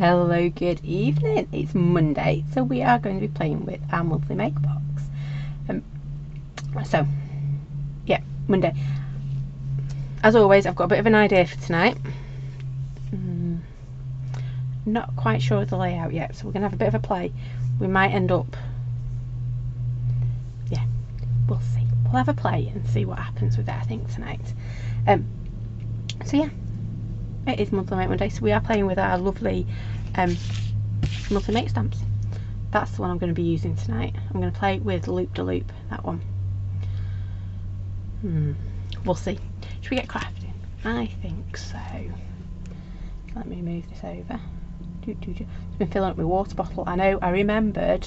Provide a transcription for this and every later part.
Hello, good evening. It's Monday, so we are going to be playing with our monthly make box. Monday. As always, I've got a bit of an idea for tonight. Not quite sure of the layout yet, so we're going to have a bit of a play. We might end up... yeah, we'll see. We'll have a play and see what happens with it, I think, tonight. So yeah, it is Monthly Make Monday, so we are playing with our lovely monthly make stamps. That's the one I'm going to be using tonight. I'm going to play with Loop de Loop, that one. We'll see. Should we get crafting? I think so. Let me move this over. I've been filling up my water bottle. I know, I remembered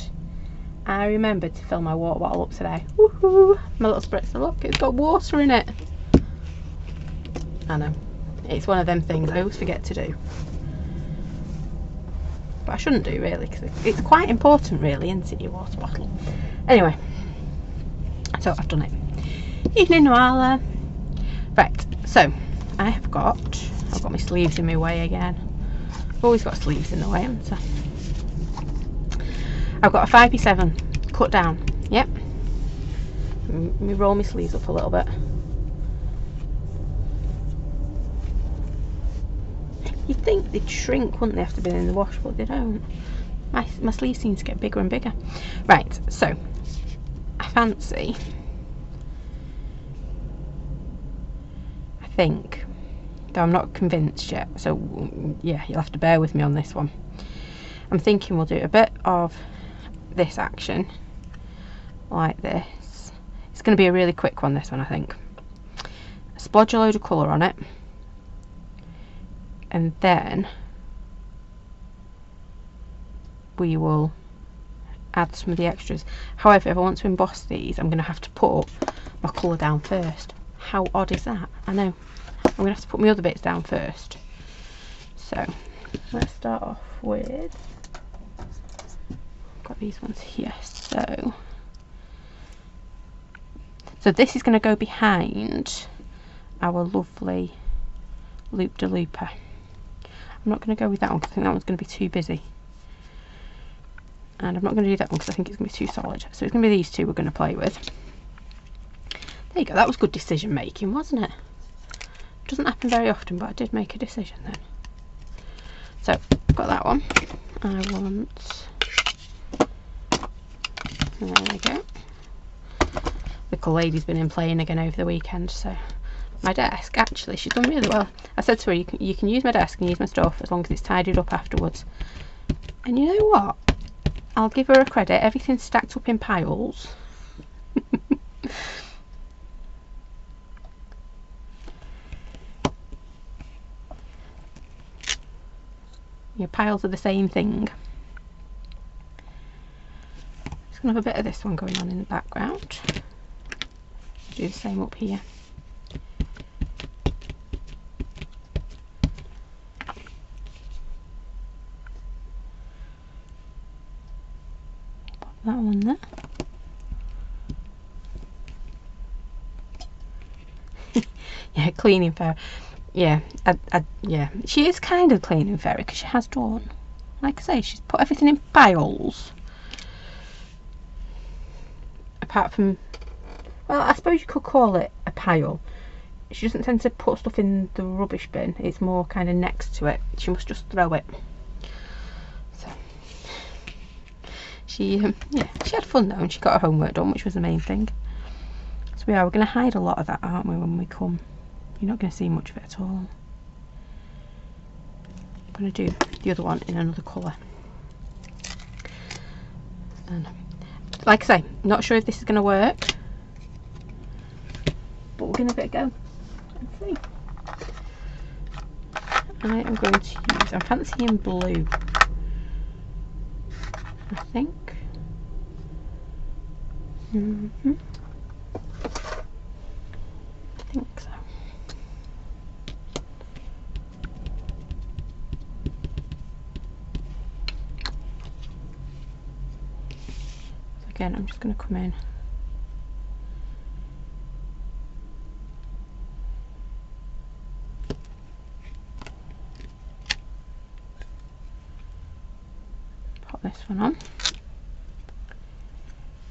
to fill my water bottle up today. Woohoo! My little spritzer, look, it's got water in it. I know. It's one of them things I always forget to do. But I shouldn't do, really, because it's quite important, really, isn't it, your water bottle? Anyway, so I've done it. Evening, Noala. Right, so I've got my sleeves in my way again. I've always got sleeves in the way, haven't I? I've got a 5p7 cut down. Yep. Let me roll my sleeves up a little bit. You'd think they'd shrink, wouldn't they, after being in the wash, but they don't. My sleeves seem to get bigger and bigger. Right, so I fancy, I think, though I'm not convinced yet, so yeah, you'll have to bear with me on this one. I'm thinking we'll do a bit of this action, like this. It's going to be a really quick one, this one, I think. Splodge a load of colour on it. And then we will add some of the extras. However, if I want to emboss these, I'm going to have to put my colour down first. How odd is that? I know. I'm going to have to put my other bits down first. So let's start off with, I've got these ones here. So this is going to go behind our lovely Loop de Looper. I'm not going to go with that one because I think that one's going to be too busy. And I'm not going to do that one because I think it's going to be too solid. So it's going to be these two we're going to play with. There you go, that was good decision making, wasn't it? Doesn't happen very often, but I did make a decision then. So, I've got that one. I want... there we go. The little lady's been in playing again over the weekend, so... my desk, actually, she's done really well. I said to her, you can use my desk and use my stuff as long as it's tidied up afterwards. And you know what? I'll give her a credit. Everything's stacked up in piles. Your piles are the same thing. Just going to have a bit of this one going on in the background. Do the same up here. That one there. Yeah, cleaning fairy. Yeah, yeah, she is kind of cleaning fairy because she has done. Like I say, she's put everything in piles. Apart from, well, I suppose you could call it a pile. She doesn't tend to put stuff in the rubbish bin. It's more kind of next to it. She must just throw it. Yeah, she had fun though, and she got her homework done, which was the main thing. So we're going to hide a lot of that, aren't we, when we come? You're not going to see much of it at all. I'm going to do the other one in another colour. And like I say, not sure if this is going to work, but we're going to give it a go and see. I am going to use, I'm fancying blue, I think. I think so. So again, I'm just going to come in. one on.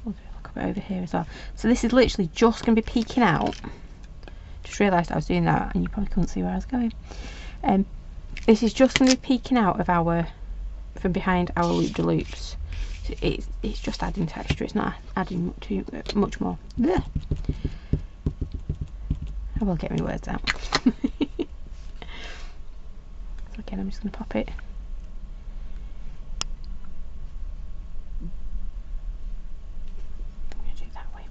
We'll do a look a bit over here as well. So this is literally just going to be peeking out. Just realised I was doing that and you probably couldn't see where I was going. This is just going to be peeking out of our, from behind our loop-de-loops. So it's just adding texture, it's not adding too much more. Blech. I will get my words out. So again, I'm just going to pop it. I'm going to do it that way.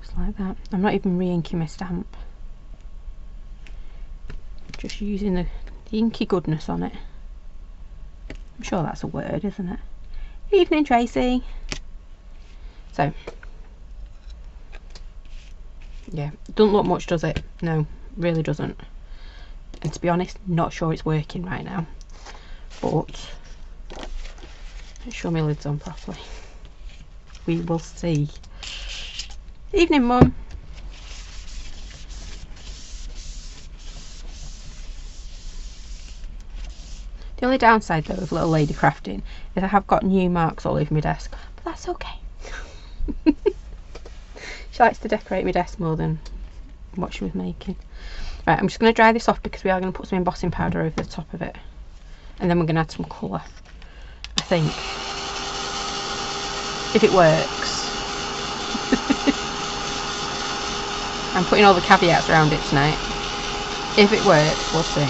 Just like that. I'm not even re-inking my stamp. Just using the inky goodness on it. I'm sure that's a word, isn't it? Evening, Tracy. So, yeah, doesn't look much, does it? No, really doesn't. And to be honest, not sure it's working right now. But let's show my lids on properly. We will see. Evening, Mum. The only downside though of Little Lady Crafting is I have got new marks all over my desk, but that's okay. She likes to decorate my desk more than what she was making. Right, I'm just going to dry this off because we are going to put some embossing powder over the top of it. And then we're going to add some colour, I think. If it works. I'm putting all the caveats around it tonight. If it works, we'll see.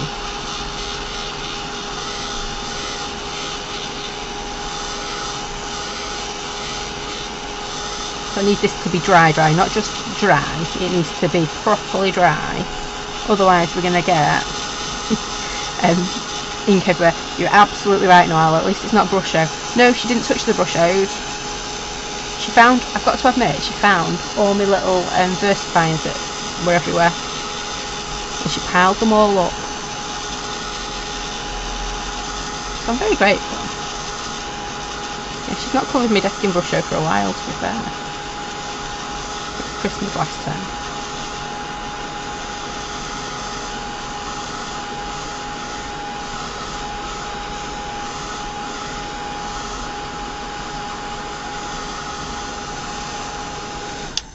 So I need this to be dry, not just dry, it needs to be properly dry, otherwise we're going to get ink everywhere. You're absolutely right, Noelle, at least it's not Brusho. No, she didn't touch the Brushos. She found, I've got to admit, she found all my little VersaFines that were everywhere, and she piled them all up. So I'm very grateful. Yeah, she's not covered my desk in Brusho for a while, to be fair. Christmas last time.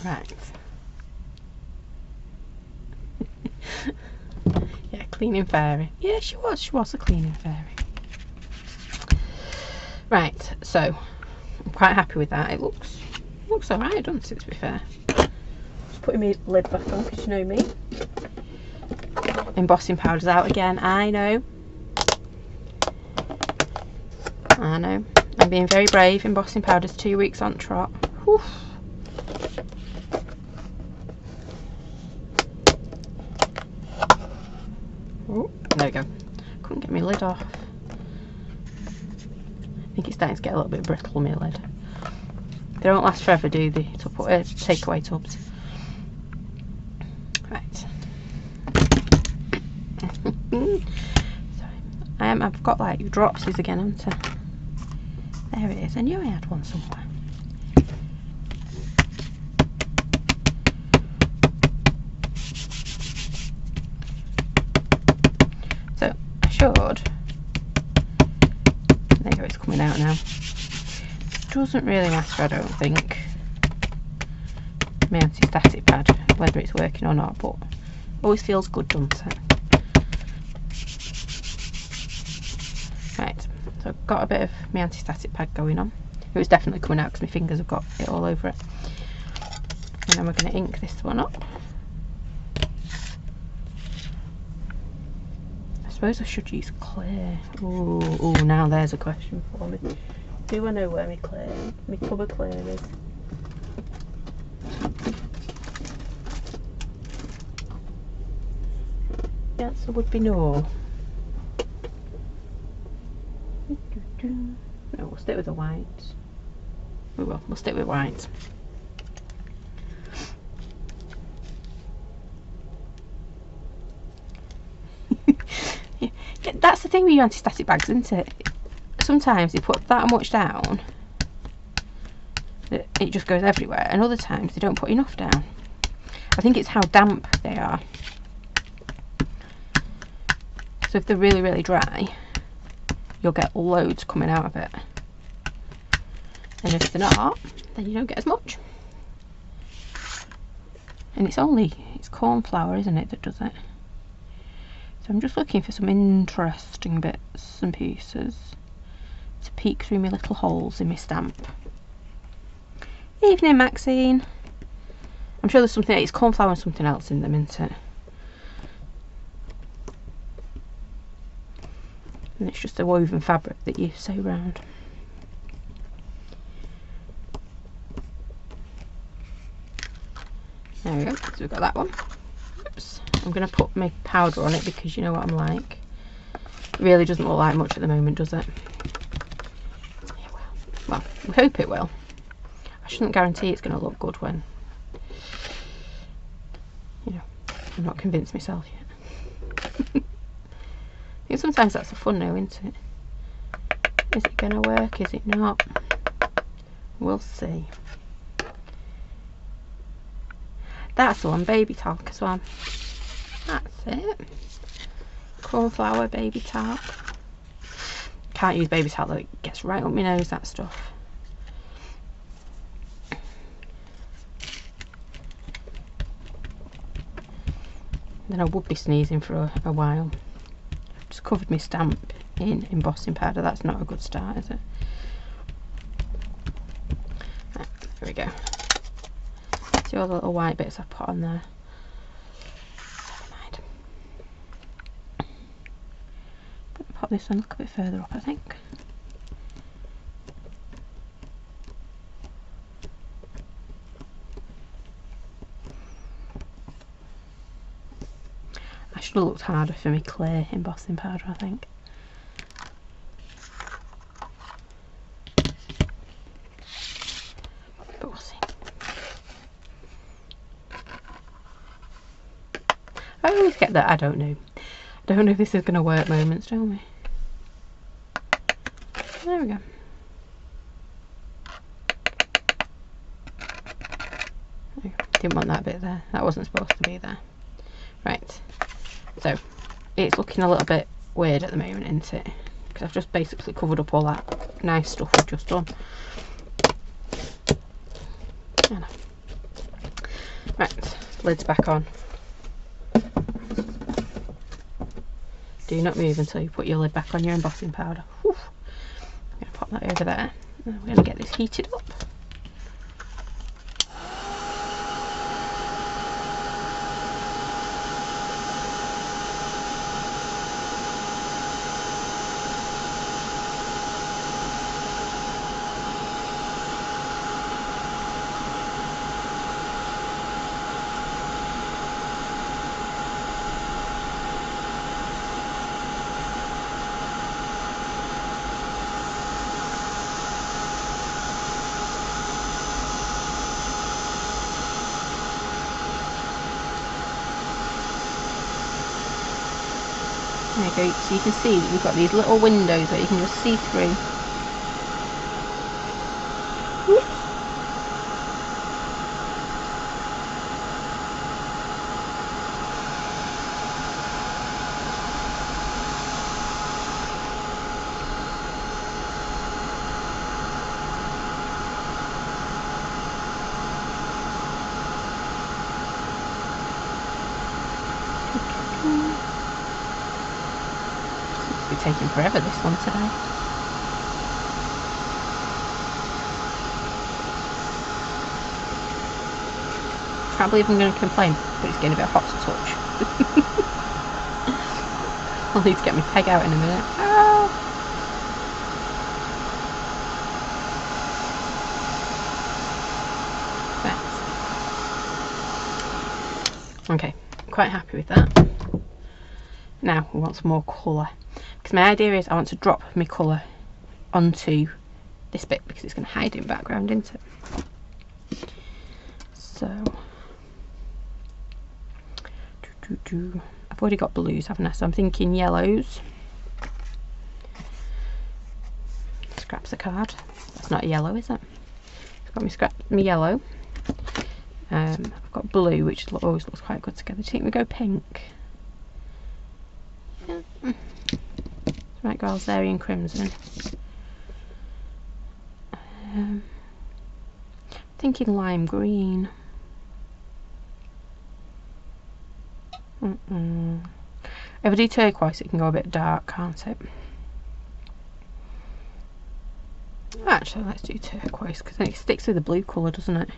Right. Yeah, cleaning fairy. Yeah, she was a cleaning fairy. Right, so I'm quite happy with that. It looks alright, doesn't it, to be fair. Putting my lid back on because you know me. Embossing powder's out again. I know. I'm being very brave. Embossing powder's 2 weeks on trot. Whew. Oh, there we go. Couldn't get my lid off. I think it's starting to get a little bit brittle, my lid. They don't last forever, do they? To put takeaway tubs. Right. Sorry. I've got like dropsies again, haven't I? There it is. I knew I had one somewhere. So I should. There you go. It's coming out now. Doesn't really matter, I don't think, my anti-static pad, whether it's working or not, but always feels good, doesn't it? Right, so I've got a bit of my anti-static pad going on. It was definitely coming out because my fingers have got it all over it. And then we're going to ink this one up. I suppose I should use clear. Ooh, now there's a question for me. Do I know where my cupboard clear is? The answer would be no. No, we'll stick with the white. We'll stick with white. Yeah, that's the thing with your anti-static bags, isn't it? Sometimes you put that much down that it just goes everywhere, and other times they don't put enough down. I think it's how damp they are. So if they're really, really dry, you'll get loads coming out of it. And if they're not, then you don't get as much. And it's corn flour, isn't it, that does it? So I'm just looking for some interesting bits and pieces to peek through my little holes in my stamp. Evening, Maxine. I'm sure there's something, it's corn flour and something else in them, isn't it? And it's just a woven fabric that you sew round. There we go, so we've got that one. Oops. I'm going to put my powder on it because you know what I'm like. It really doesn't look like much at the moment, does it? It will. Well, we hope it will. I shouldn't guarantee it's going to look good when, you know, I'm not convinced myself yet. I think sometimes that's the fun though, isn't it? Is it going to work? Is it not? We'll see. That's the one, baby talc as well. That's it. Corn flour, baby talc. Can't use baby talc though, it gets right up my nose, that stuff. Then I would be sneezing for a while. I've just covered my stamp in embossing powder. That's not a good start, is it? Right, there we go. See all the little white bits I've put on there? Never mind. Gonna pop this one a little bit further up, I think. I should have looked harder for my clear embossing powder, I think. But we'll see. I always get that I don't know if this is going to work moments, don't we? There we go. Didn't want that bit there. That wasn't supposed to be there. Right. So it's looking a little bit weird at the moment, isn't it? Because I've just basically covered up all that nice stuff we've just done. Right, lid's back on. Do not move until you put your lid back on your embossing powder. Whew. I'm going to pop that over there. And we're going to get this heated up. There you go, so you can see that we've got these little windows that you can just see through. It's taking forever, this one today. Can't believe I'm going to complain, but it's getting a bit hot to touch. I'll need to get my peg out in a minute. Ah. Okay, I'm quite happy with that. Now we want some more colour, because my idea is I want to drop my colour onto this bit because it's going to hide in the background, isn't it? So I've already got blues, haven't I? So I'm thinking yellows. Scraps a card. That's not a yellow, is it? I've got my yellow. I've got blue, which always looks quite good together. Do you think we go pink? Yeah. Might go Alzarian crimson. Thinking lime green. If I do turquoise, it can go a bit dark, can't it? Actually, let's do turquoise because then it sticks with the blue colour, doesn't it?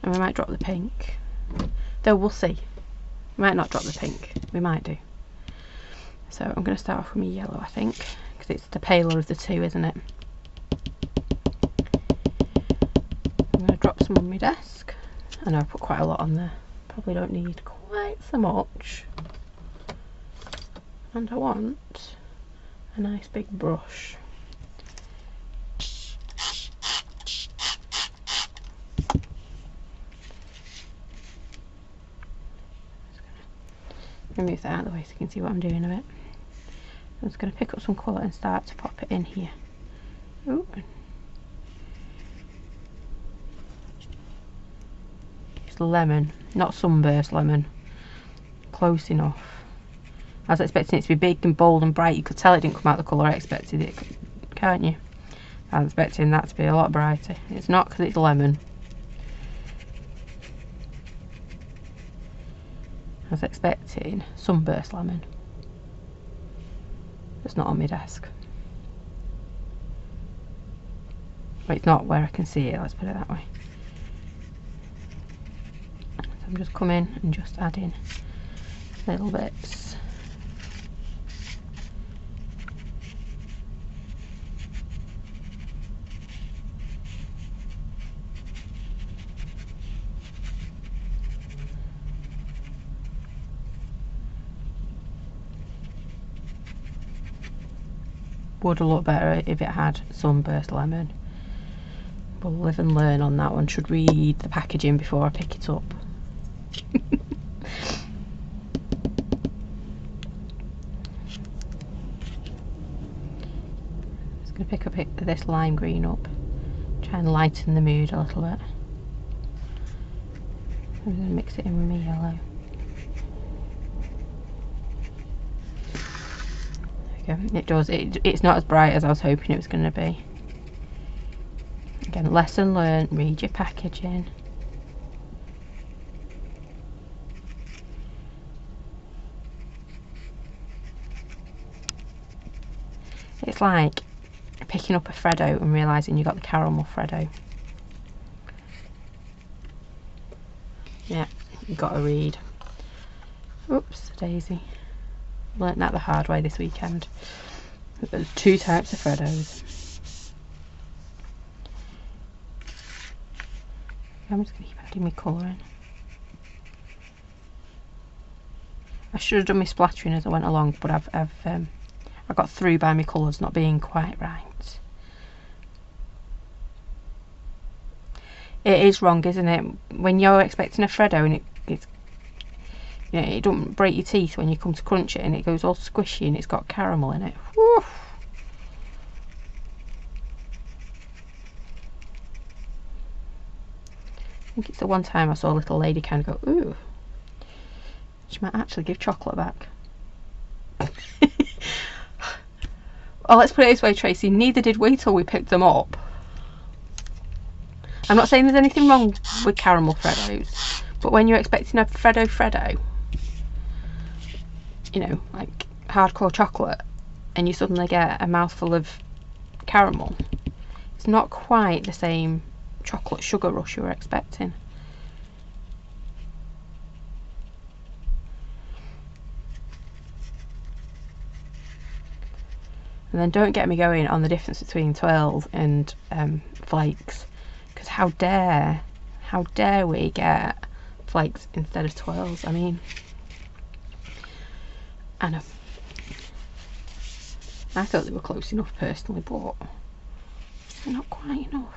And we might drop the pink. Though we'll see. We might not drop the pink. We might do. So I'm going to start off with my yellow, I think, because it's the paler of the two, isn't it? I'm going to drop some on my desk. I know I put quite a lot on there. Probably don't need quite so much. And I want a nice big brush. Move that out of the way so you can see what I'm doing a bit. I'm just going to pick up some colour and start to pop it in here. Ooh. It's lemon, not sunburst lemon. Close enough. I was expecting it to be big and bold and bright. You could tell it didn't come out the colour I expected it, can't you? I was expecting that to be a lot brighter. It's not because it's lemon. I was expecting sunburst lemon. It's not on my desk. Well, it's not where I can see it, let's put it that way. So I'm just coming and just adding little bits. Would have looked better if it had sunburst lemon. We'll live and learn on that one. Should read the packaging before I pick it up. Just going to pick up this lime green up. Try and lighten the mood a little bit. I'm going to mix it in with my yellow. It does. It's not as bright as I was hoping it was going to be. Again, lesson learned. Read your packaging. It's like picking up a Freddo and realising you got the caramel Freddo. Yeah, you got to read. Oops, daisy. Learnt that the hard way this weekend. There's two types of Freddos. I'm just going to keep adding my colour in. I should have done my splattering as I went along, but I got through by my colours not being quite right. It is wrong, isn't it? When you're expecting a Freddo and it's you know, it don't break your teeth when you come to crunch it and it goes all squishy and it's got caramel in it. Whew. I think it's the one time I saw a little lady kind of go, ooh, she might actually give chocolate back. Well, let's put it this way, Tracy, neither did we till we picked them up. I'm not saying there's anything wrong with caramel Freddos, but when you're expecting a Freddo, you know, like hardcore chocolate, and you suddenly get a mouthful of caramel, it's not quite the same chocolate sugar rush you were expecting. And then don't get me going on the difference between twirls and flakes, because how dare we get flakes instead of twirls? I mean, I know. I thought they were close enough personally, but they're not quite enough.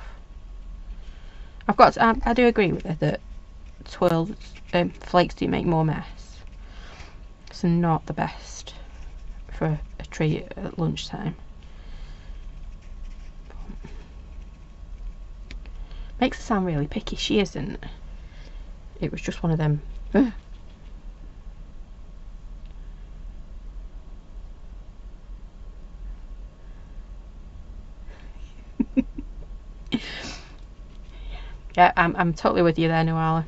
I do agree with it that twirls, flakes do make more mess. It's not the best for a treat at lunchtime. Makes her sound really picky. She isn't. it was just one of them. Yeah, I'm totally with you there, Noala.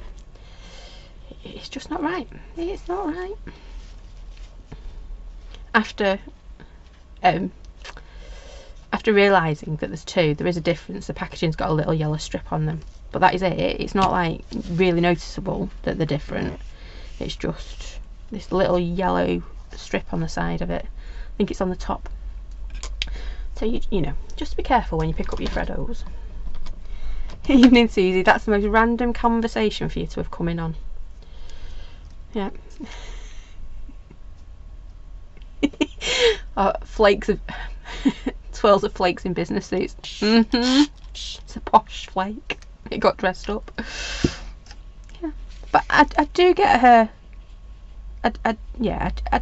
It's just not right. It's not right. After realising that there's two, there is a difference. The packaging's got a little yellow strip on them, but that is it. It's not like really noticeable that they're different. It's just this little yellow strip on the side of it. I think it's on the top. So you know, just be careful when you pick up your Freddos. Evening, Susie. That's the most random conversation for you to have come in on. Yeah. Flakes of twirls of flakes in business suits. It's a posh flake. It got dressed up. Yeah, but I do get her. I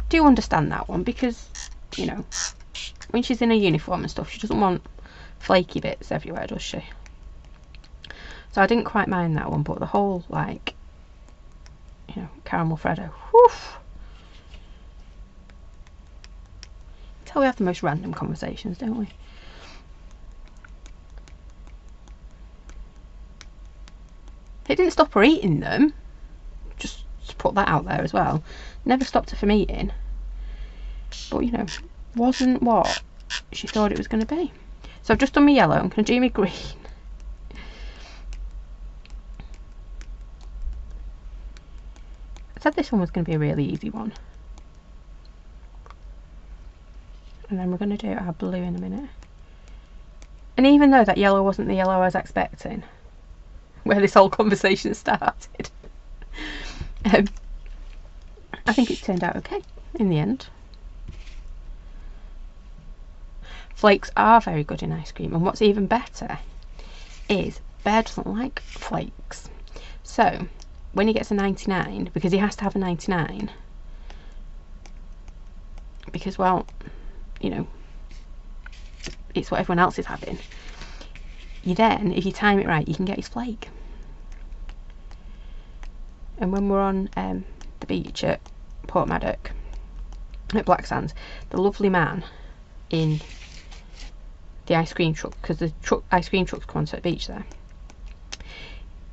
do understand that one, because you know, when she's in a uniform and stuff, she doesn't want flaky bits everywhere, does she? So I didn't quite mind that one, but the whole, like, you know, caramel Freddo. Whew. That's how we have the most random conversations, don't we? It didn't stop her eating them. Just to put that out there as well. Never stopped her from eating. But, you know, wasn't what she thought it was going to be. So I've just done my yellow. I'm going to do my green. I said this one was going to be a really easy one. And then we're going to do our blue in a minute. And even though that yellow wasn't the yellow I was expecting, where this whole conversation started, I think it's turned out okay in the end. Flakes are very good in ice cream, and what's even better is Bear doesn't like flakes. So when he gets a 99, because he has to have a 99, because, well, you know, it's what everyone else is having, you then, if you time it right, you can get his flake. And when we're on the beach at Portmaddock, at Black Sands, the lovely man in the ice cream truck, because the ice cream trucks come onto the beach there,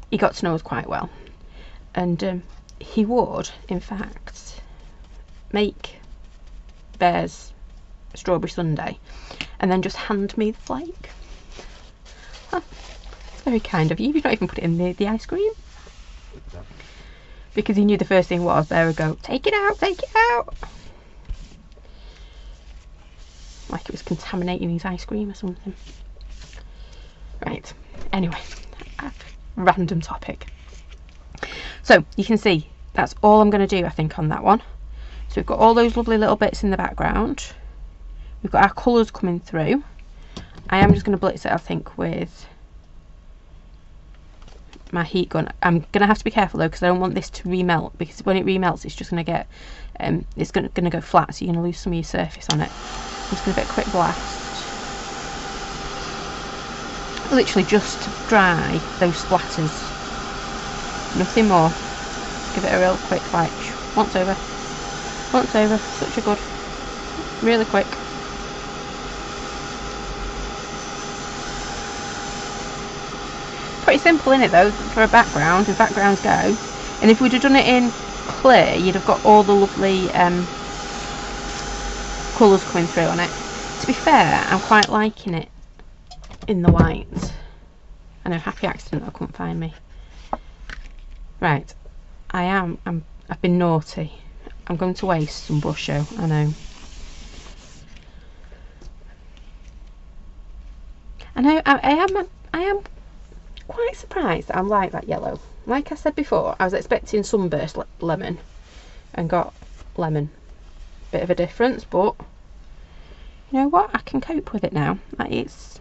he got to know us quite well. And he would, in fact, make Bear's strawberry sundae and then just hand me the flake. Oh, it's very kind of you. You've not even put it in the ice cream. Because he knew the first thing was Bear would go, take it out, take it out. Like it was contaminating his ice cream or something. Right, anyway, random topic. So you can see that's all I'm going to do, I think, on that one. So we've got all those lovely little bits in the background. We've got our colours coming through. I am just going to blitz it, I think, with my heat gun. I'm going to have to be careful though, because I don't want this to remelt, because when it remelts it's just going to get, it's going to go flat, so you're going to lose some of your surface on it. I'm just going to give it a quick blast. Literally just to dry those splatters. Nothing more. Give it a real quick, like, once over, such a good, really quick. Pretty simple, isn't it, though, for a background, if backgrounds go. And if we'd have done it in clear, you'd have got all the lovely colours coming through on it. To be fair, I'm quite liking it in the white. I know, happy accident that couldn't find me. Right, I've been naughty. I'm going to waste some brush show, I know. I am quite surprised that I'm like that yellow. Like I said before, I was expecting Sunburst lemon and got lemon. Bit of a difference, but you know what? I can cope with it now. It's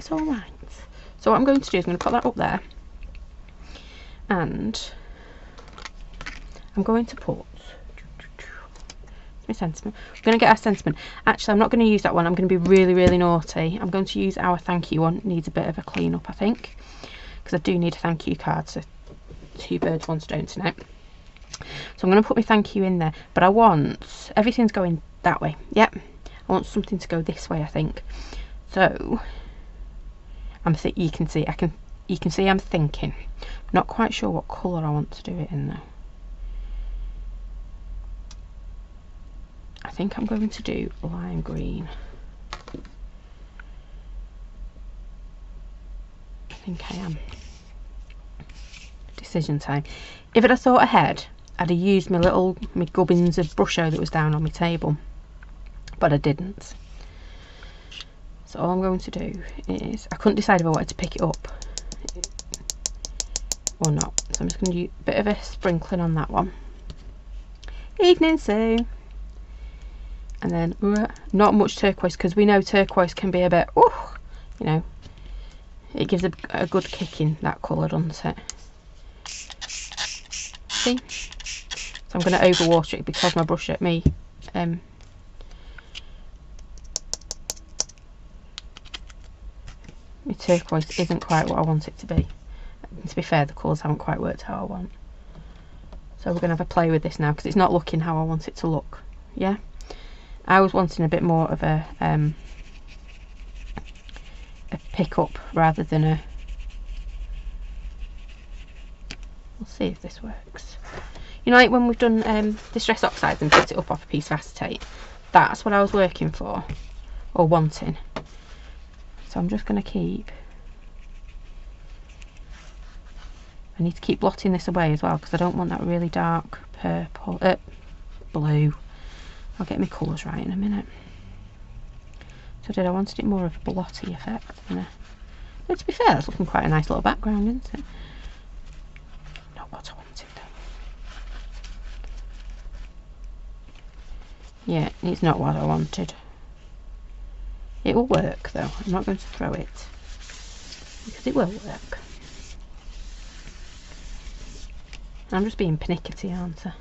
alright. So what I'm going to do is I'm going to put that up there. And I'm going to put my sentiment. We're going to get our sentiment. Actually, I'm not going to use that one. I'm going to be really, really naughty. I'm going to use our thank you one. It needs a bit of a clean up, I think, because I do need a thank you card to two birds, one stone tonight. So I'm going to put my thank you in there, but I want, everything's going that way. Yep, I want something to go this way, I think. So you can see I'm thinking. Not quite sure what colour I want to do it in though. I think I'm going to do lime green. I think I am. Decision time. If I'd have thought ahead, I'd have used my gubbins of Brusho that was down on my table, but I didn't. So all I'm going to do is, I couldn't decide if I wanted to pick it up or not, so I'm just going to do a bit of a sprinkling on that one. Evening Sue. And then not much turquoise, because we know turquoise can be a bit, you know, it gives a good kick in that colour, doesn't it? See? So I'm going to overwater it because my brush at me my turquoise isn't quite what I want it to be. And to be fair, the colours haven't quite worked how I want. So we're going to have a play with this now because it's not looking how I want it to look. Yeah? I was wanting a bit more of a pick-up rather than a... We'll see if this works. You know, like when we've done Distress Oxides and put it up off a piece of acetate, that's what I was working for, or wanting. So I'm just going to keep... I need to keep blotting this away as well because I don't want that really dark purple, blue. I'll get my colours right in a minute. So I wanted it more of a blotty effect than a... But to be fair, that's looking quite a nice little background, isn't it? Not what I wanted though. Yeah, it's not what I wanted. It will work though. I'm not going to throw it because it will work. I'm just being pernickety, aren't I?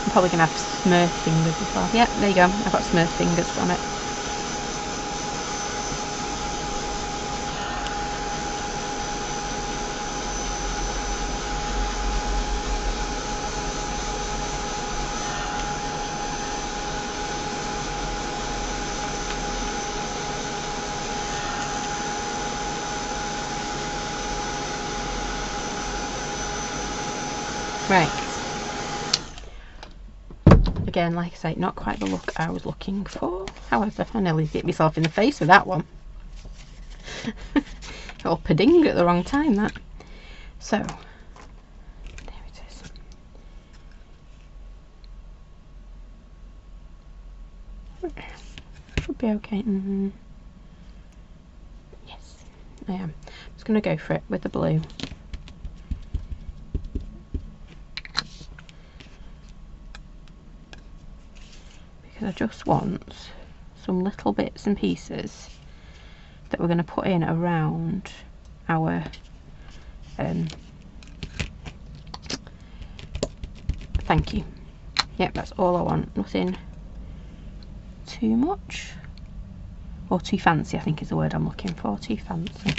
I'm probably going to have Smurf fingers as well. Yeah, there you go. I've got Smurf fingers from it. Right. Again, like I say, not quite the look I was looking for. However, I nearly hit myself in the face with that one. All pudding at the wrong time, that. So, there it is. Should be okay. Yes, I am. I'm just going to go for it with the blue. I just want some little bits and pieces that we're going to put in around our thank you. Yep, that's all I want. Nothing too much or too fancy, I think is the word I'm looking for. Too fancy.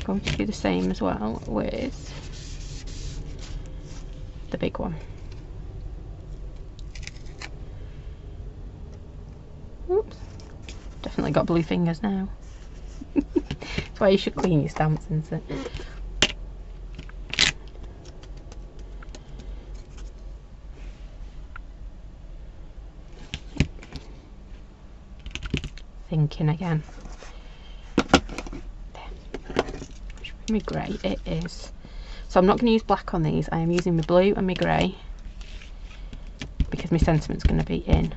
Going to do the same as well with the big one. Oops, definitely got blue fingers now. That's why you should clean your stamps, isn't it? Thinking again. My grey, it is. So I'm not going to use black on these. I am using my blue and my grey because my sentiment's going to be in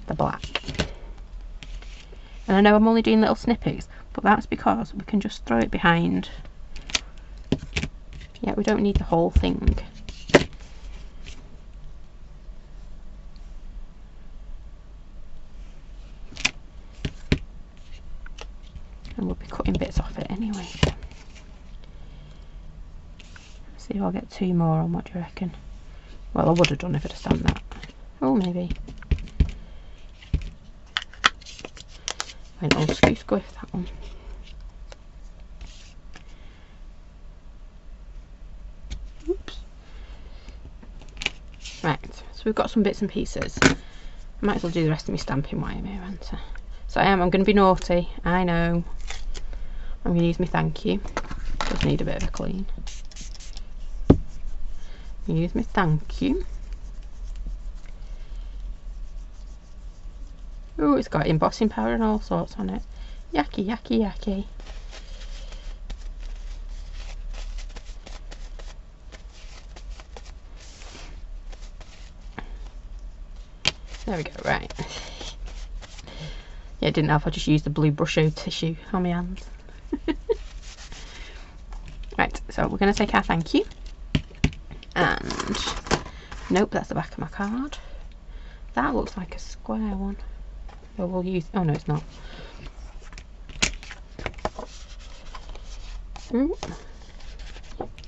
the black. And I know I'm only doing little snippets, but that's because we can just throw it behind. Yeah, we don't need the whole thing. Anyway, see if I'll get 2 more on. What do you reckon? Well, I would have done if I'd have stamped that. Oh, maybe. Went all squiff that one. Oops. Right, so we've got some bits and pieces. I might as well do the rest of my stamping while I'm here, aren't I? So I'm going to be naughty, I know. I'm going to use my thank you. Just need a bit of a clean. Use my thank you. Oh, it's got embossing power and all sorts on it. Yucky, yucky, yucky. There we go, right. Yeah, I didn't know if I just used the blue Brusho tissue on my hands. Right, so we're going to take our thank you. And, nope, that's the back of my card. That looks like a square one. So we'll use, oh no, it's not.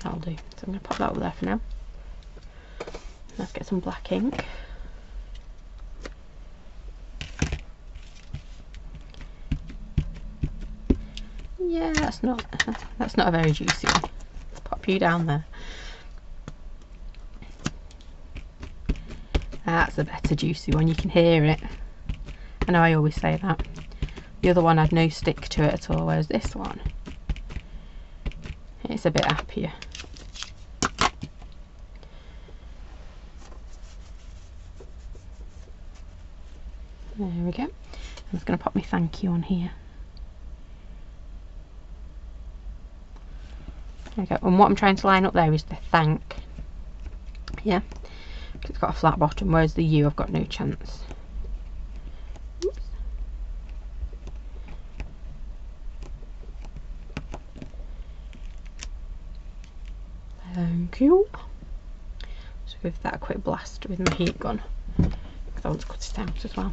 That'll do. So I'm going to pop that over there for now. Let's get some black ink. Yeah, that's not a very juicy one. Pop you down there. That's a better juicy one, you can hear it. I know I always say that. The other one had no stick to it at all, whereas this one, it's a bit happier. There we go. I'm just going to pop my thank you on here. There we go. And what I'm trying to line up there is the thank. Yeah. It's got a flat bottom, whereas the U I've got no chance. Oops. Thank you. So give that a quick blast with my heat gun, because I want to cut it out as well.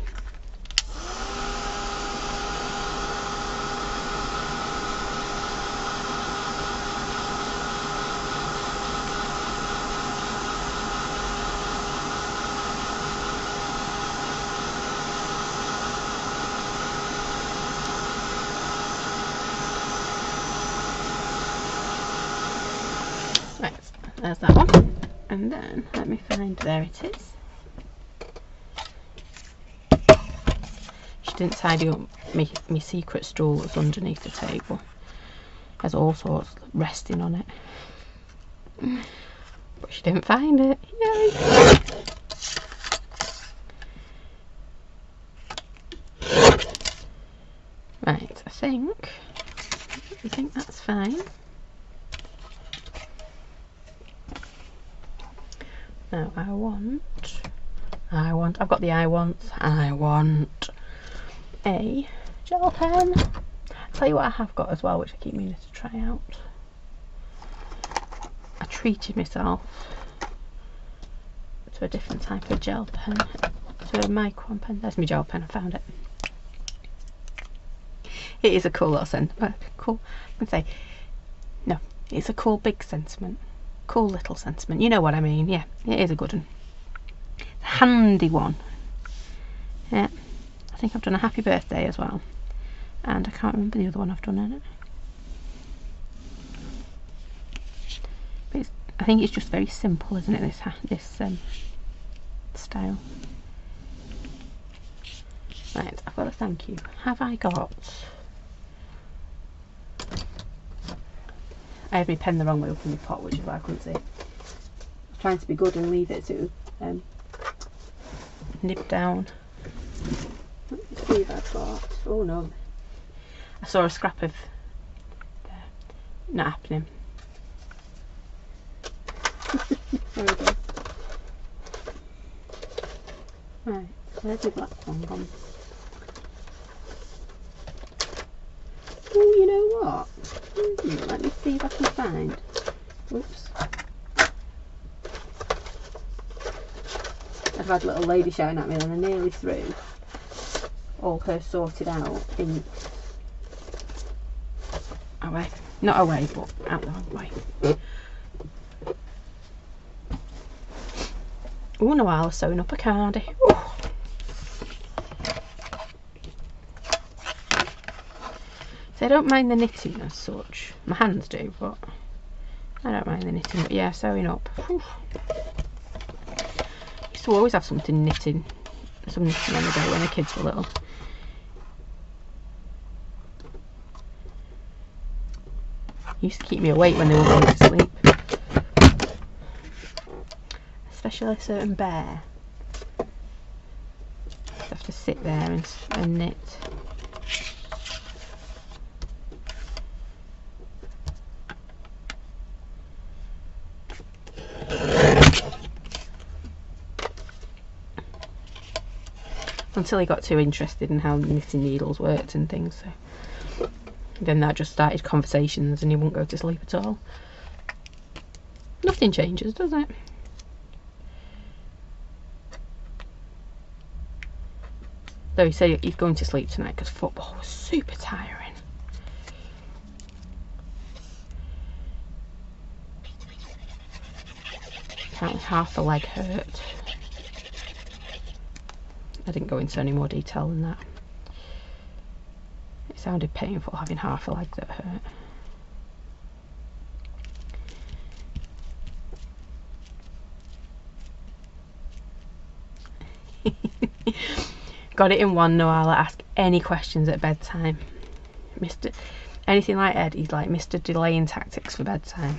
Right, there's that one, and then let me find, there it is. She didn't tidy up my secret stool that's underneath the table. There's all sorts resting on it, but she didn't find it. Yay! Right, I think that's fine. Now I want, I've got the I want a gel pen. I'll tell you what I have got as well, which I keep meaning to try out. I treated myself to a different type of gel pen, to a Micron pen. There's my gel pen, I found it. It is a cool little sentiment. Cool, I'm going to say, no, it's a cool big sentiment. Cool little sentiment, you know what I mean. Yeah, it is a good one. Handy one. Yeah, I think I've done a happy birthday as well, and I can't remember the other one I've done in it, but I think it's just very simple, isn't it, this style. Right, I've got a thank you. Have I got, I had my pen the wrong way up in the pot, which is why I couldn't see. I was trying to be good and leave it to nib down. Let me see if I've got, oh no, I saw a scrap of there. Not happening. There we go. Right, where's the black one gone? Oh, you know what? Let me see if I can find. Oops. I've had a little lady shouting at me and I'm nearly through all her sorted out inks. away. Not away, but out the wrong way. Oh, Noala's sewing up a cardi. Ooh. So I don't mind the knitting as such. My hands do, but I don't mind the knitting. But yeah, sewing up. Whew. Used to always have some knitting on the go when the kids were little. Used to keep me awake when they were going to sleep. Especially a certain bear. You have to sit there and knit. Until he got too interested in how knitting needles worked and things, so then that just started conversations and he wouldn't go to sleep at all. Nothing changes, does it? Though he said he's going to sleep tonight because football was super tiring. Apparently half the leg hurt. I didn't go into any more detail than that. It sounded painful having half a leg that hurt. Got it in one, Noala, ask any questions at bedtime. Anything like Ed, he's like Mr. Delaying Tactics for bedtime.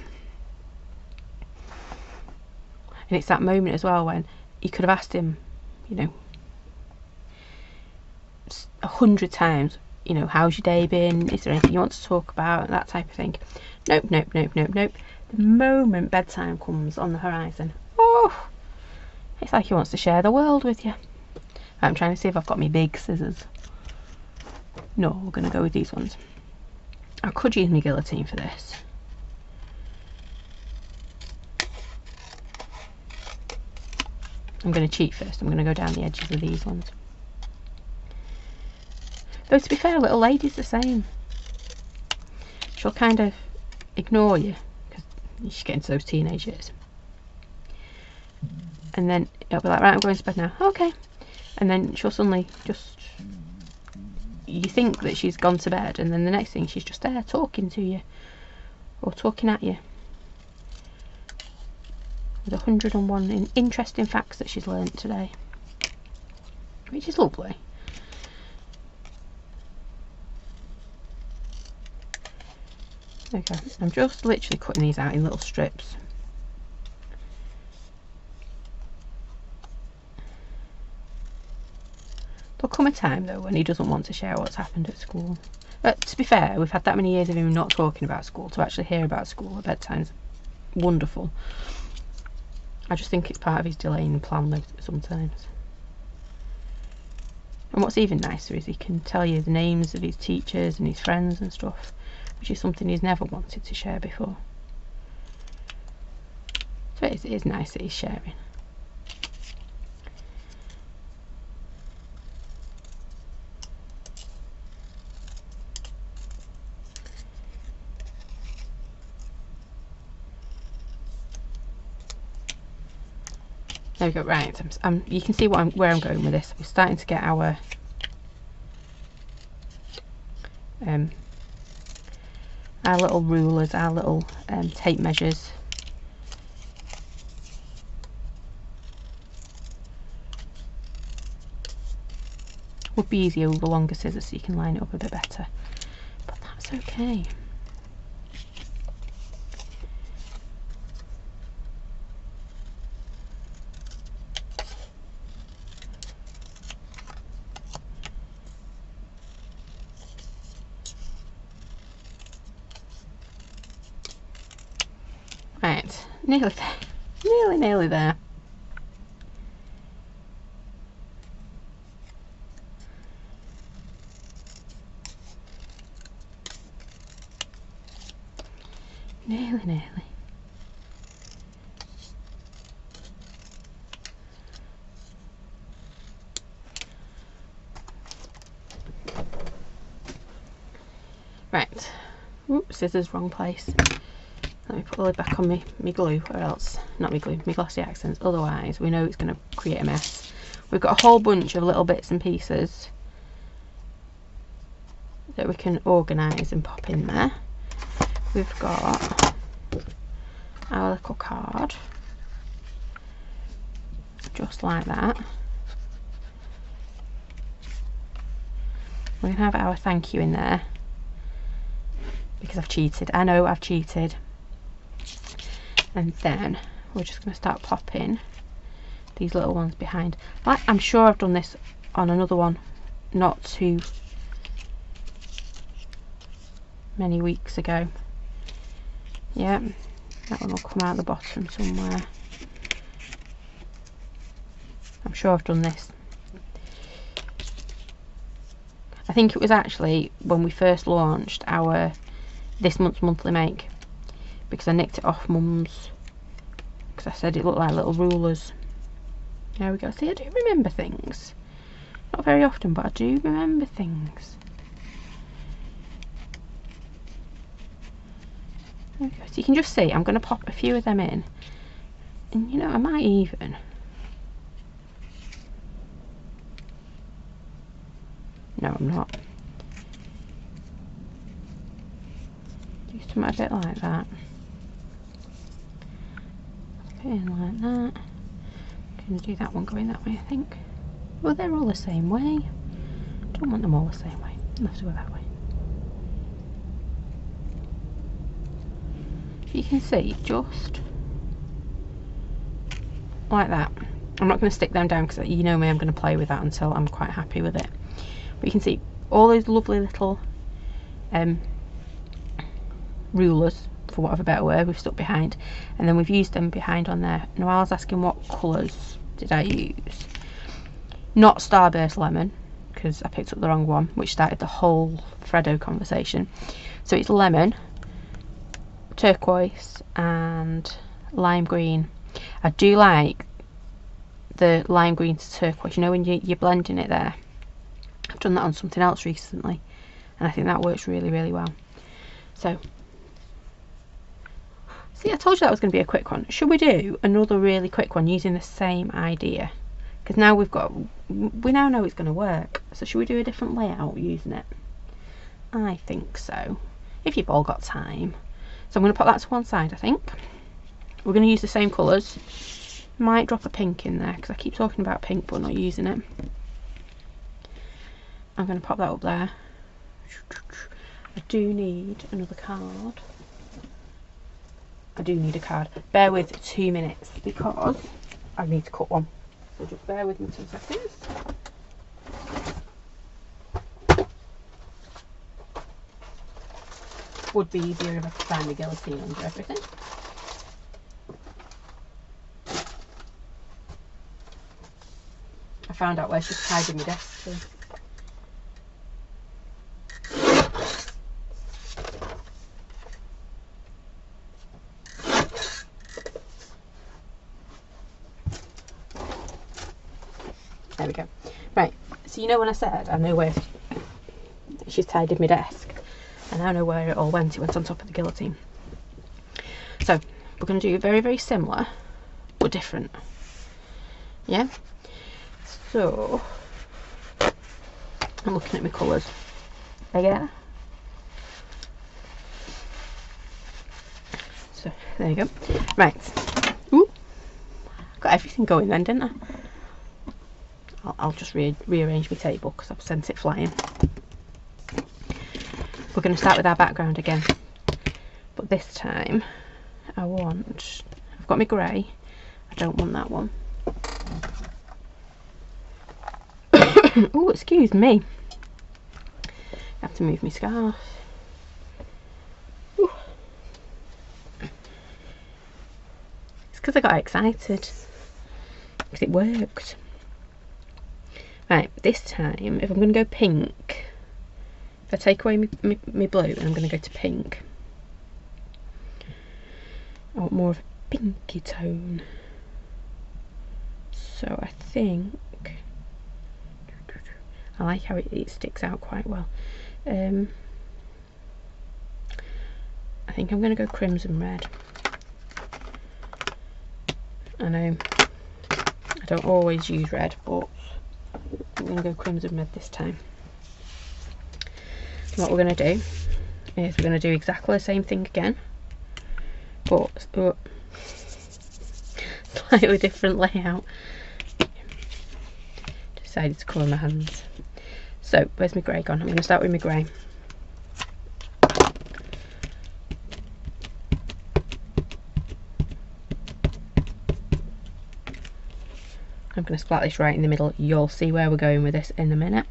And it's that moment as well when you could have asked him, you know, 100 times, you know, how's your day been? Is there anything you want to talk about? That type of thing. Nope, nope, nope, nope, nope. The moment bedtime comes on the horizon, oh, it's like he wants to share the world with you. I'm trying to see if I've got my big scissors. No, we're going to go with these ones. I could use my guillotine for this. I'm going to cheat first. I'm going to go down the edges of these ones. Though to be fair, little lady's the same. She'll kind of ignore you because she's getting to those teenage years. And then it'll be like, right, I'm going to bed now. Okay. And then she'll suddenly just... You think that she's gone to bed, and then the next thing she's just there talking to you. Or talking at you. With 101 interesting facts that she's learnt today. Which is lovely. Okay, I'm just literally cutting these out in little strips. There'll come a time though when he doesn't want to share what's happened at school. To be fair, we've had that many years of him not talking about school. To actually hear about school at bedtime's wonderful. I just think it's part of his delaying plan though sometimes. And what's even nicer is he can tell you the names of his teachers and his friends and stuff, which is something he's never wanted to share before. So it is nice that he's sharing. There we go. Right, you can see where I'm going with this. We're starting to get our little rulers, our little tape measures. Would be easier with the longer scissors so you can line it up a bit better, but that's okay. Right, nearly there. Nearly there. Nearly. Right, Oops, scissors, wrong place. Let me put the lid back on me glue, or else, not me glue, me glossy accents, otherwise we know it's going to create a mess. We've got a whole bunch of little bits and pieces that we can organise and pop in there. We've got our little card, just like that. We're going to have our thank you in there, because I've cheated. I know I've cheated. And then we're just going to start popping these little ones behind. Like, I'm sure I've done this on another one not too many weeks ago. Yeah, that one will come out the bottom somewhere. I'm sure I've done this. I think it was actually when we first launched our this month's monthly make, because I nicked it off Mum's, because I said it looked like little rulers. There we go. See, I do remember things. Not very often, but I do remember things. There we go. So you can just see, I'm going to pop a few of them in. And you know, I might even... No, I'm not. Do something a bit like that. Put in like that. I'm going to do that one going that way, I think. Well, they're all the same way. Don't want them all the same way. I'll have to go that way. You can see, just like that. I'm not going to stick them down because you know me, I'm going to play with that until I'm quite happy with it. But you can see all those lovely little rulers, for want of a better word, we've stuck behind, and then we've used them behind on there. Now I was asking what colours did I use. Not Starburst Lemon, because I picked up the wrong one, which started the whole Freddo conversation. So it's lemon, turquoise and lime green. I do like the lime green to turquoise, you know, when you're blending it there. I've done that on something else recently and I think that works really, really well. So, see, I told you that was going to be a quick one. Should we do another really quick one using the same idea? Because now we now know it's going to work. So should we do a different layout using it? I think so, if you've all got time. So I'm going to put that to one side, I think. We're going to use the same colours. Might drop a pink in there because I keep talking about pink but not using it. I'm going to pop that up there. I do need another card. I do need a card. Bear with 2 minutes because I need to cut one. So just bear with me 2 seconds. Would be easier if I could find the guillotine under everything. I found out where she's hiding my desk too. There we go. Right, so you know when I said I know where she's tidied my desk, I now know where it all went. It went on top of the guillotine. So we're going to do very, very similar but different. Yeah? So I'm looking at my colours again. So there you go. Right. Ooh, got everything going then, didn't I? I'll just rearrange my table because I've sent it flying. We're going to start with our background again, but this time I've got my grey, I don't want that one. Oh, excuse me, I have to move my scarf. Ooh. It's because I got excited, because it worked. Right, this time, if I'm going to go pink, if I take away my blue and I'm going to go to pink, I want more of a pinky tone. So I think, I like how it sticks out quite well. I think I'm going to go crimson red. I know I don't always use red, but I'm going to go crimson red this time. And what we're going to do is we're going to do exactly the same thing again, but slightly different layout. Decided to colour my hands. So where's my grey gone? I'm going to start with my grey. I'm going to splat this right in the middle. You'll see where we're going with this in a minute.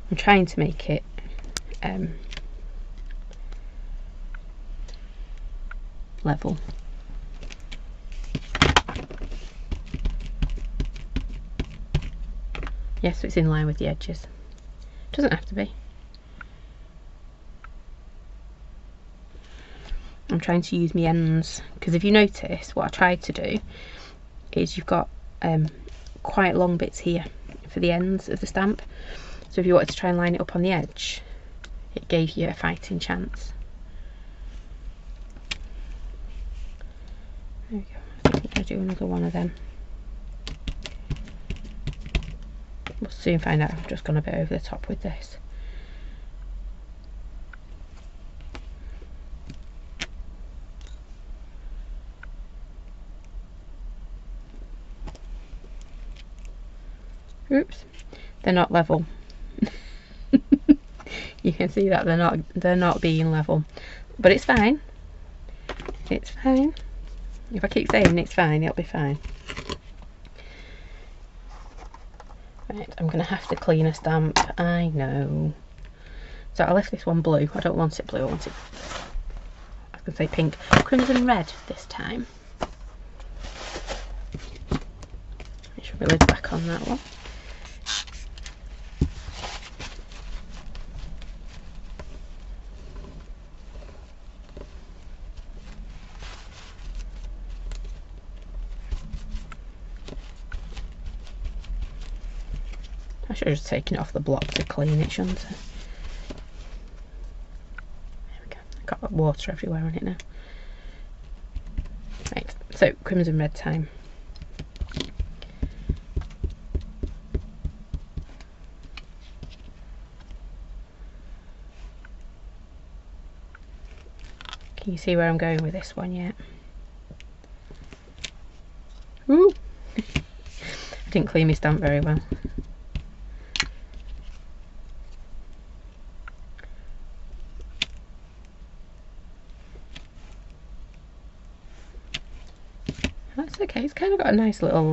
I'm trying to make it level. Yes, so it's in line with the edges. Doesn't have to be. I'm trying to use my ends, because if you notice, what I tried to do is you've got quite long bits here for the ends of the stamp. So if you wanted to try and line it up on the edge, it gave you a fighting chance. There we go. I think I'm going to do another one of them. We'll soon find out. I've just gone a bit over the top with this. Oops, they're not level. You can see that they're not being level, but it's fine. It's fine. If I keep saying it's fine, it'll be fine. Right, I'm gonna have to clean a stamp. I know. So I left this one blue. I don't want it blue. I want it, I was gonna say pink, crimson red this time. Make sure we lid back on that one. I should have just taken it off the block to clean it, shouldn't I? There we go. I've got water everywhere on it now. Right, so crimson red time. Can you see where I'm going with this one yet? Ooh! I didn't clean my stamp very well. That's okay, it's kind of got a nice little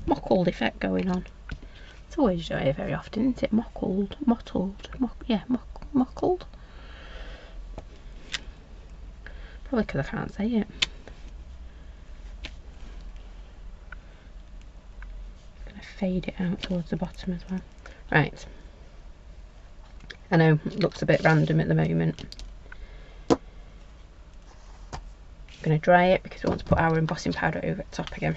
mottled effect going on. It's always you don't hear very often, isn't it? Mottled, yeah, mottled. Probably because I can't say it. I'm going to fade it out towards the bottom as well. Right. I know it looks a bit random at the moment. I'm going to dry it because we want to put our embossing powder over the top again.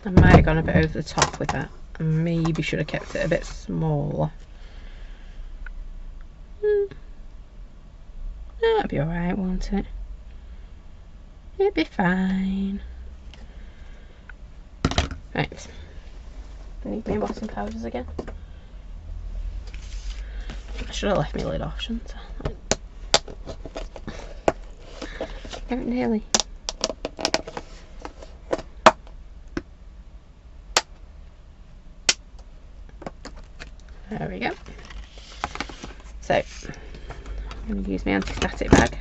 I might have gone a bit over the top with that. I maybe should have kept it a bit smaller. That'll be alright, won't it? It'll be fine. Right. I need my embossing powders again. I should have left my lid off, shouldn't I? Oh, nearly. There we go. So, I'm going to use my anti-static bag.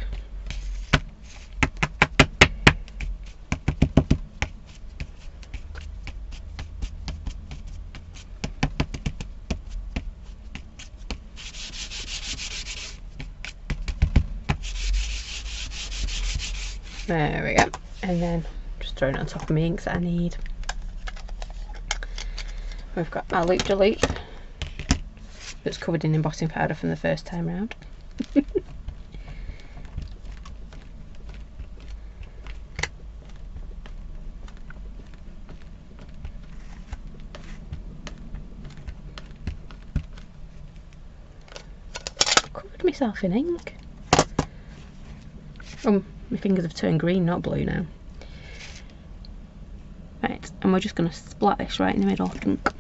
There we go. And then just throwing it on top of my inks that I need. We've got our loop de loop that's covered in embossing powder from the first time round. Covered myself in ink. Oh, my fingers have turned green, not blue now. Right, and we're just going to splat this right in the middle, I think.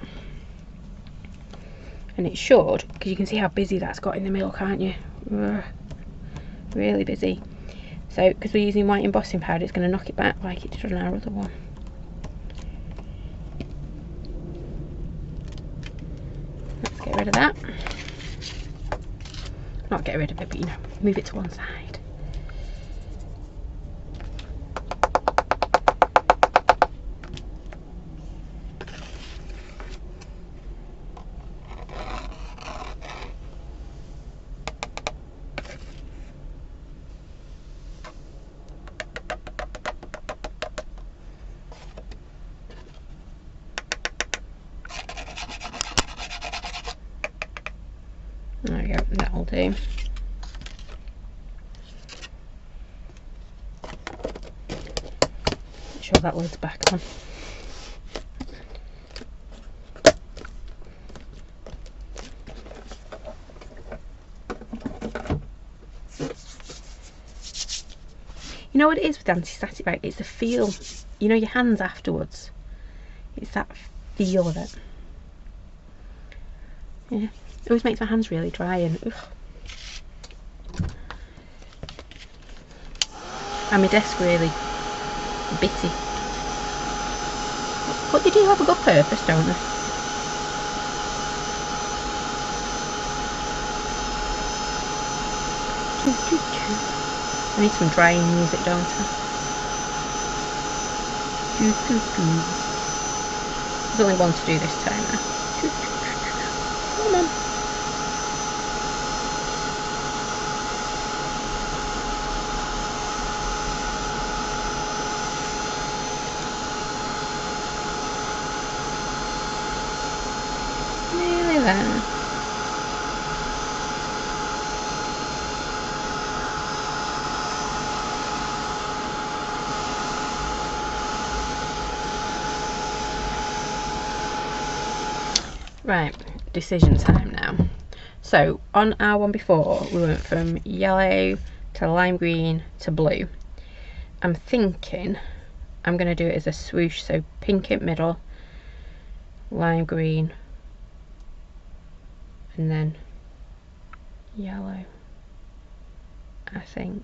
And it should, because you can see how busy that's got in the middle, can't you? Ugh, really busy. So, because we're using white embossing powder, it's going to knock it back like it did on our other one. Let's get rid of that. Not get rid of it, but you know, move it to one side. There we go, that'll do. Make sure that lid's back on. You know what it is with anti-static, right? It's the feel. You know your hands afterwards. It's that feel of it. Yeah. It always makes my hands really dry and and my desk really bitty. But they do have a good purpose, don't they? I need some drying music, don't I? There's only one to do this time now. Come on. Nearly there. Right, decision time now. So on our one before, we went from yellow to lime green to blue. I'm thinking I'm going to do it as a swoosh, so pink in middle, lime green, and then yellow. I think.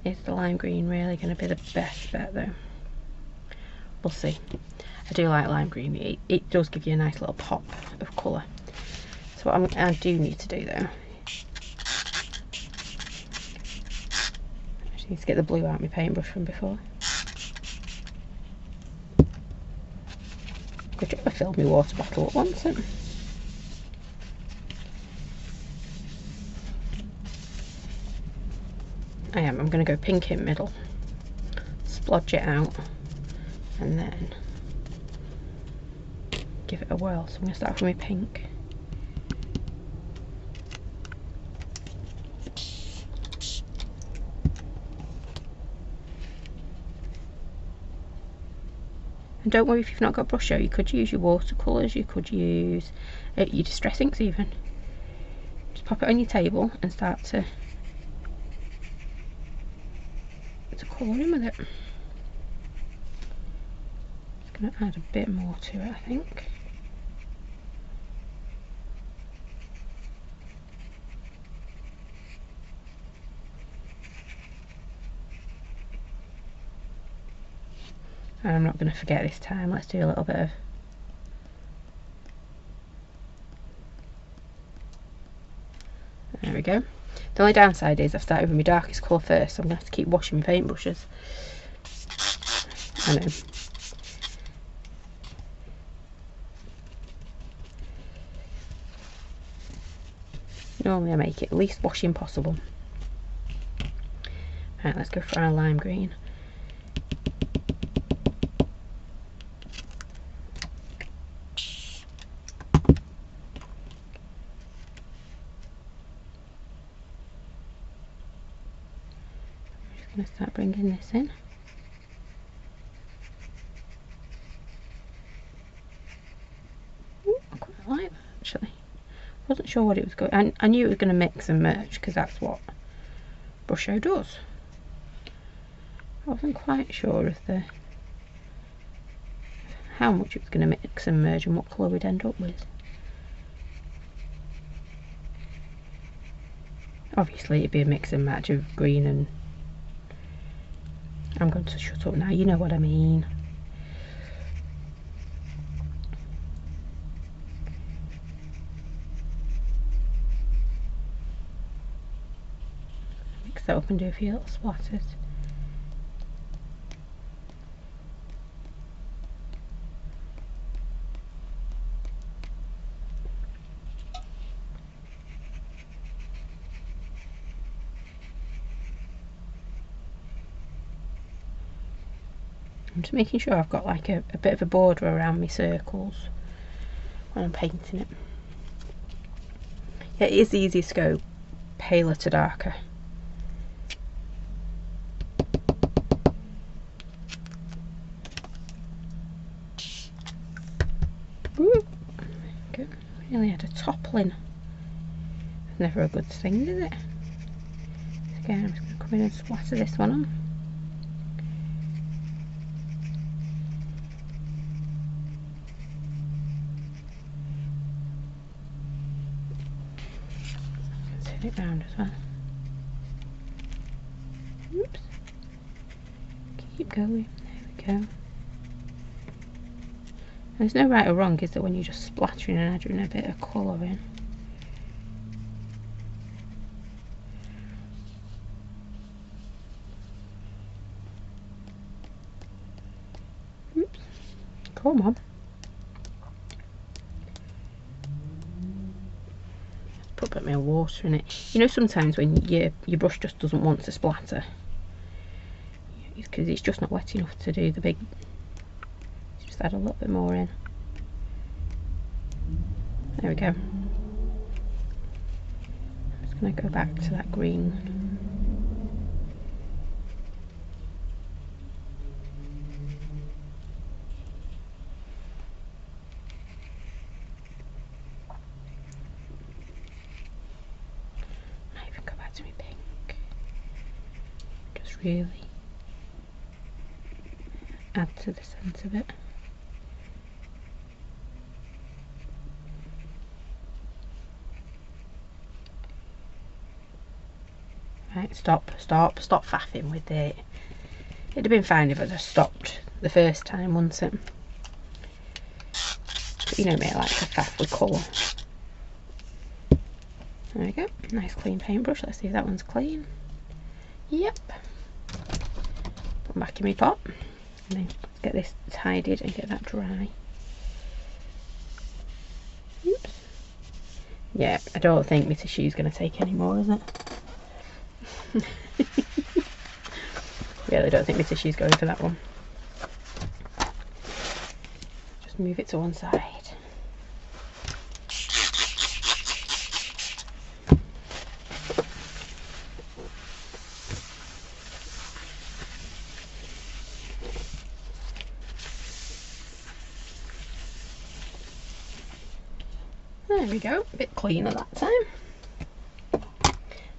Is the lime green really going to be the best bet though? We'll see. I do like lime green, it does give you a nice little pop of colour. So what I do need to do though, I just need to get the blue out of my paintbrush from before. Good job I filled my water bottle at once then. I'm going to go pink in middle, splodge it out, and then give it a whirl. So I'm going to start with my pink. And don't worry if you've not got brush out, you could use your watercolours, you could use your distress inks even. Just pop it on your table and start to colour in with it. Just going to add a bit more to it, I think. And I'm not going to forget this time, let's do a little bit of there we go. The only downside is I've started with my darkest colour first, so I'm going to have to keep washing my paintbrushes. I know. Normally I make it least washing possible. Right, let's go for our lime green. I'm just going to start bringing this in. Ooh, I quite like that actually. Wasn't sure what it was going. I knew it was going to mix and merge because that's what Brusho does. I wasn't quite sure of how much it was going to mix and merge and what colour we'd end up with. Obviously it'd be a mix and match of green and... I'm going to shut up now, you know what I mean. Mix that up and do a few little splatters. I'm just making sure I've got like a bit of a border around my circles when I'm painting it. Yeah, it is easy to go paler to darker. Ooh, there we go. Really had a toppling. It's never a good thing, is it? Again, I'm just going to come in and splatter this one on. Turn it round as well. Oops. Keep going. There we go. There's no right or wrong, is there, when you're just splattering and adding a bit of colour in. Oops. Come on. Put a bit more water in it. You know, sometimes when your brush just doesn't want to splatter, it's because it's just not wet enough to do the big... Just add a little bit more in. There we go. I'm just going to go back to that green. Might even go back to my pink. Just really add to the scent of it. Right, stop faffing with it. It'd have been fine if I'd have stopped the first time, wouldn't it? But you know me, I like to faff with colour. There we go, nice clean paintbrush. Let's see if that one's clean. Yep. Put them back in my pot. And then get this tidied and get that dry. Oops. Yeah, I don't think my tissue's going to take any more, is it? Really don't think my tissue's going for that one. Just move it to one side. There we go, a bit cleaner that time.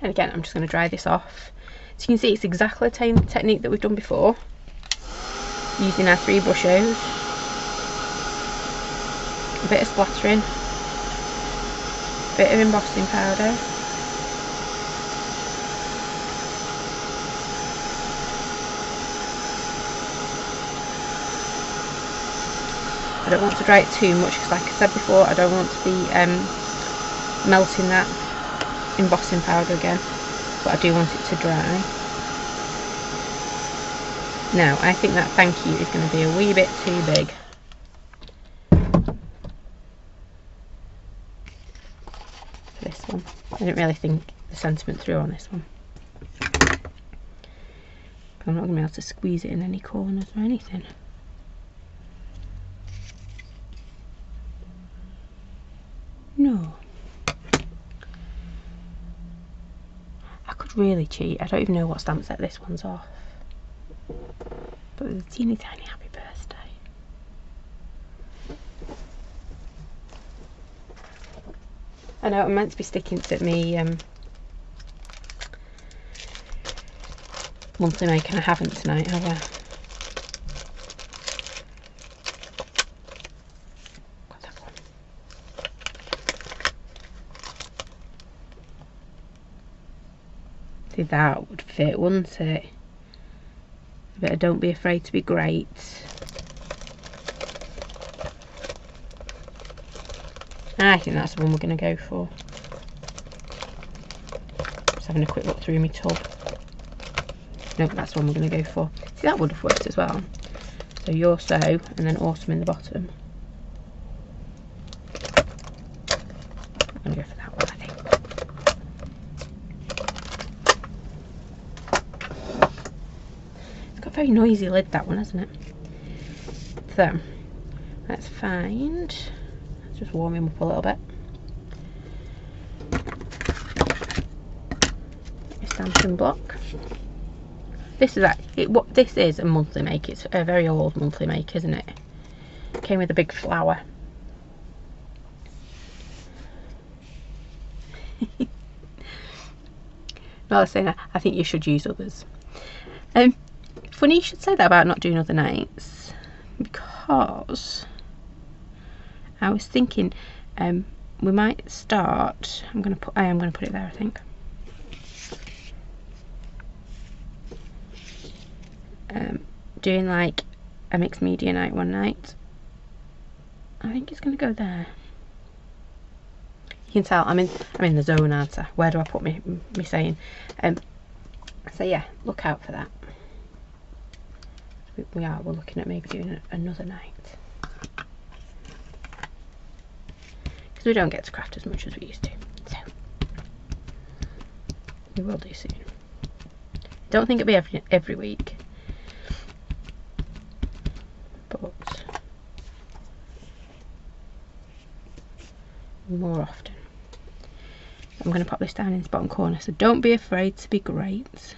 And again, I'm just going to dry this off. So you can see it's exactly the same technique that we've done before, using our 3 Brushos. A bit of splattering, a bit of embossing powder, I don't want to dry it too much because, like I said before, I don't want to be melting that embossing powder again, but I do want it to dry. Now, I think that thank you is going to be a wee bit too big. For this one. I didn't really think the sentiment through on this one. I'm not going to be able to squeeze it in any corners or anything. No. I could really cheat. I don't even know what stamp set this one's off. But it's a teeny tiny happy birthday. I know I'm meant to be sticking to me monthly make, and I haven't tonight, have I? Got that one. See, that would fit, wouldn't it? A bit of Don't Be Afraid to Be Great. I think that's the one we're going to go for. Just having a quick look through my tub. Nope, that's the one we're going to go for. See, that would have worked as well. So You're So, and then Autumn in the bottom. I'm going to go for that one, I think. It's got a very noisy lid, that one, hasn't it? So, let's find... Let's just warm him up a little bit. A stamping block. This is what this is, a monthly make. It's a very old monthly make, isn't it? Came with a big flower. Well, I was saying, I think you should use others. Funny you should say that about not doing other nights, because I was thinking we might start. I am going to put it there, I think. Doing like a mixed media night one night. I think it's going to go there. You can tell I'm in the zone, aren't I? Where do I put me saying? So yeah, look out for that. We're looking at maybe doing another night, because we don't get to craft as much as we used to, so we will do soon. Don't think it'll be every week, but more often. I'm going to pop this down in the bottom corner. So Don't Be Afraid to Be Great.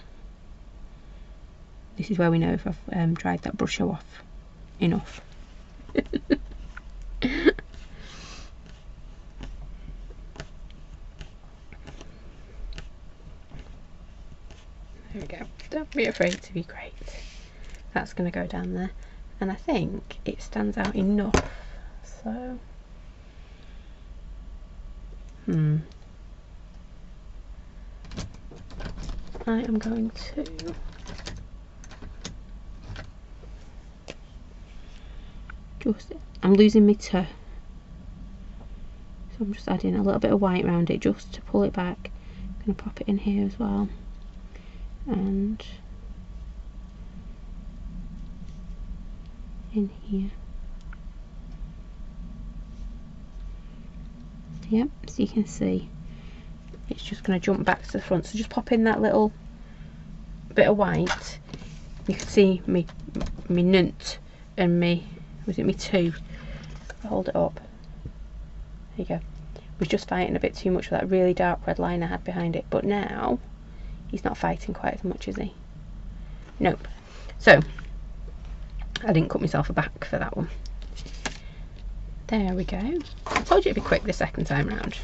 This is where we know if I've dried that brush off enough. There we go. Don't Be Afraid to Be Great. That's going to go down there. And I think it stands out enough. So... I am going to I'm losing my toe, so I'm just adding a little bit of white around it just to pull it back. I'm going to pop it in here as well, and in here. Yep, so you can see it's just going to jump back to the front, so just pop in that little bit of white. You can see me nunt and me, was it me two? I'll hold it up. There you go. Was just fighting a bit too much with that really dark red line I had behind it, but now he's not fighting quite as much, is he? Nope. So I didn't cut myself a back for that one. There we go. I told you it'd be quick the second time round.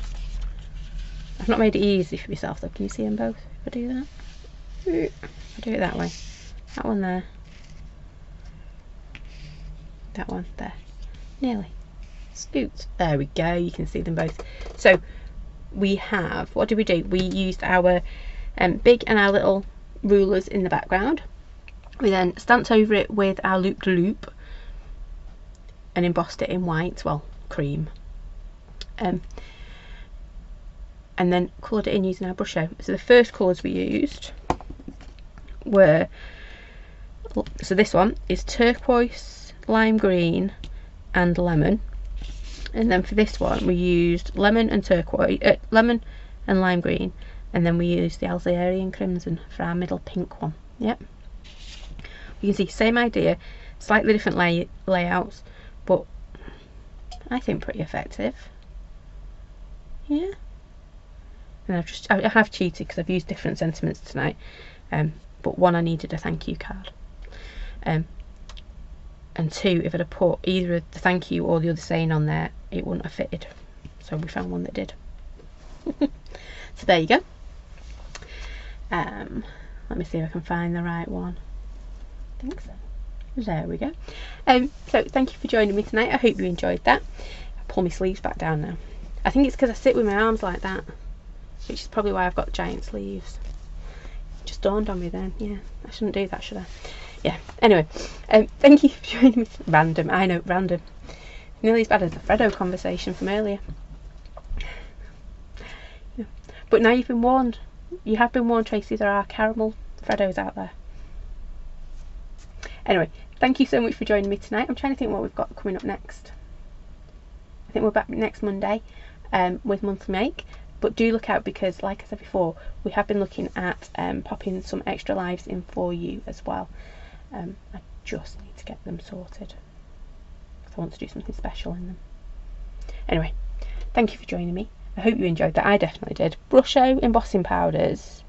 I've not made it easy for myself though. Can you see them both if I do that? I do it that way. That one there. That one there. Nearly. Scoot. There we go. You can see them both. So we have, what did we do? We used our big and our little rulers in the background. We then stamped over it with our loop-de-loop and embossed it in white, well, cream. And then coloured it in using our brush. So the first colours we used were, so this one is turquoise, lime green and lemon. And then for this one we used lemon and turquoise, lemon and lime green, and then we used the Algerian crimson for our middle pink one. Yep. You can see same idea, slightly different layouts, but I think pretty effective. Yeah. And I have cheated because I've used different sentiments tonight, but one, I needed a thank you card, and two, if I'd have put either the thank you or the other saying on there, it wouldn't have fitted, so we found one that did. So there you go. Let me see if I can find the right one. I think so. There we go. So thank you for joining me tonight. I hope you enjoyed that. I'll pull my sleeves back down now. I think it's because I sit with my arms like that, which is probably why I've got giant sleeves. It just dawned on me then. Yeah, I shouldn't do that, should I? Yeah. Anyway, thank you for joining me. Random. I know, random. Nearly as bad as the Freddo conversation from earlier. Yeah. But now you've been warned. You have been warned, Tracy. There are caramel Freddos out there. Anyway, thank you so much for joining me tonight. I'm trying to think what we've got coming up next. I think we're back next Monday with Monthly Make. But do look out, because like I said before, we have been looking at popping some extra lives in for you as well. I just need to get them sorted, because I want to do something special in them. Anyway, thank you for joining me. I hope you enjoyed that. I definitely did. Brusho embossing powders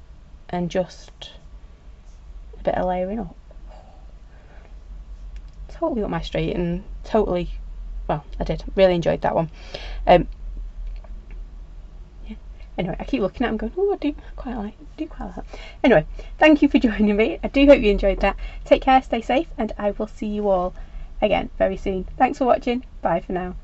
and just a bit of layering up. Totally up my street, and totally, well, I did. Really enjoyed that one. Yeah. Anyway, I keep looking at them going, oh, I do quite like that. Anyway, thank you for joining me. I do hope you enjoyed that. Take care, stay safe, and I will see you all again very soon. Thanks for watching. Bye for now.